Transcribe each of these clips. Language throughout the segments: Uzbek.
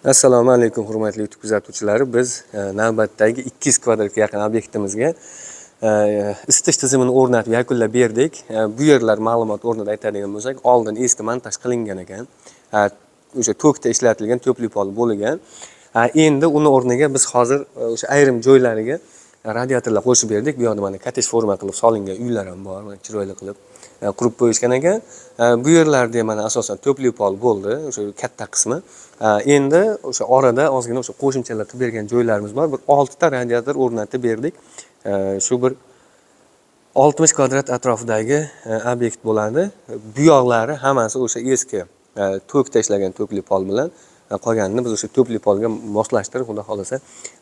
Assalomu alaykum hurmatli YouTube kuzatuvchilari. Biz navbatdagi 200 kvadratga yaqin obyektimizga isitish tizimini o'rnatib yakunlab berdik. Bu yerlar ma'lumot o'rnida aytadigan bo'lsak, oldin eski montaj qilingan ekan. O'sha tokda ishlatilgan to'pli pol bo'lgan. Endi uni o'rniga biz hozir o'sha ayrim joylariga radiatorlar qo'shib berdik. Bu yoqda mana kottej forma qilib solingan uylar ham bor, mana chiroyli qilib qurib qo'yishgan ekan. Bu yerlarda mana asosan to'pli pol bo'ldi, o'sha katta qismi. Endi o'sha orada ozgina o'sha qo'shimchalar qilib bergan joylarimiz bor. Bir 6 ta radiator o'rnatib berdik. Shu bir 60 kvadrat atrofidagi obyekt bo'ladi. Bu yoqlari hammasi o'sha eski tokda ishlagan to'pli pol bilan qolganini biz o'sha to'pli polga moslashtirib, xudo xolasa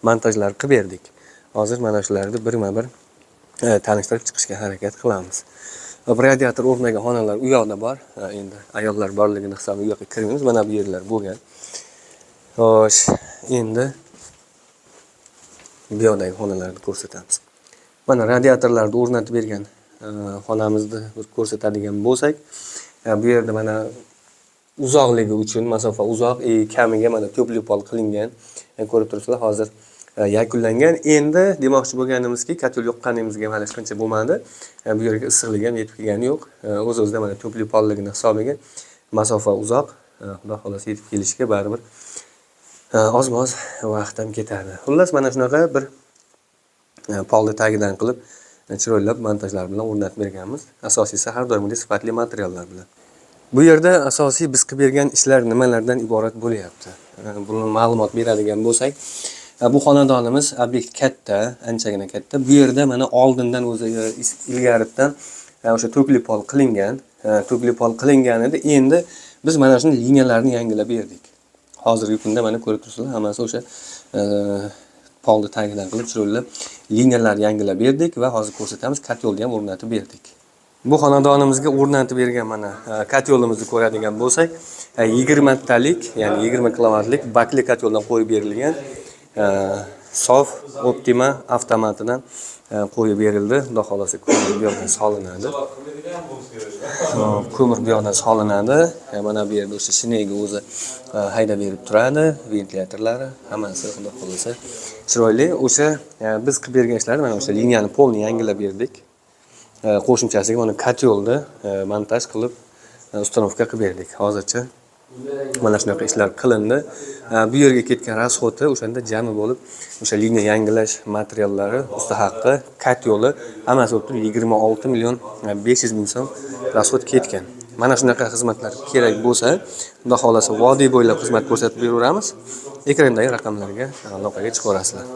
montajlar qilib berdik. Hozir mana shularni birma-bir tanishtirib chiqishga harakat qilamiz. Radiator o'rnagan xonalar u yoqda bor. Endi ayollar borligini hisobiga u yoqqa kirmaymiz. Mana bu yerlar bo'lgan. Xo'sh, endi bu yoqdagi xonalarni ko'rsatamiz. Mana radiatorlarni o'rnatib bergan xonamizni bir ko'rsatadigan bo'lsak, bu yerda mana uzoqligi uchun masofa uzoq, kamiga mana to'pli pol qilingan. Ko'rib turibsizlar, hozir yakunlangan. Endi demoqchi bo'lganimizki, katel yoqqanimizga hali hech qancha bo'lmadi. Bu yerga issiqlik ham yetib kelgani yo'q. O'z-o'zidan mana to'pli polligini hisobiga masofa uzoq. Xudo xolasa yetib kelishga baribir oz-moz vaqt ham ketadi. Xullas mana shunaqa bir polni tagidan qilib chiroylab montajlar bilan o'rnatib berganmiz. Asosiysi har doimgidek sifatli materiallar bilan. Bu yerda asosiy biz qilib bergan ishlar nimalardan iborat bo'lyapti? Buni ma'lumot beradigan bo'lsak, bu xonadonimiz obyekt katta, anchagina katta. Bu yerda mana oldindan o'zi ilgaridan o'sha to'pli pol qilingan, to'pli pol qilingan edi. Endi biz mana shuni liniyalarni yangilab berdik. Hozirgi kunda mana ko'rib turibsizlar, hammasi o'sha polni tagidan qilib chiroylab liniyalar yangilab berdik va hozir ko'rsatamiz, katyolni ham o'rnatib berdik. Bu xonadonimizga o'rnatib bergan mana katyolimizni ko'radigan bo'lsak, 20 talik, ya'ni 20 kilovatlik bakli katyoldan qo'yib berilgan. Sof Optima avtomatidan qo'yib berildi. Xudo xolasa ko'mir bu yoqdan solinadi. Ko'mir bu yoqdan solinadi. Mana bu yerda o'sha shinega o'zi haydab berib turadi, ventilyatorlari, hammasi xudo xolasa chiroyli. O'sha biz qilib bergan ishlarni mana o'sha liniyani polni yangilab berdik. Qo'shimchasiga mana katyolni montaj qilib ustanovka qilib berdik. Hozircha mana shunaqa ishlar qilindi. Bu yerga ketgan rasxoti o'shanda jami bo'lib, o'sha liniya yangilash materiallari, usta haqqi, katyoli hammasi o'tib 26 million 500 ming so'm rasxot ketgan. Mana shunaqa xizmatlar kerak bo'lsa, xudo xolasa vodiy bo'ylab xizmat ko'rsatib beraveramiz. Ekrandagi raqamlarga aloqaga chiqaverasizlar.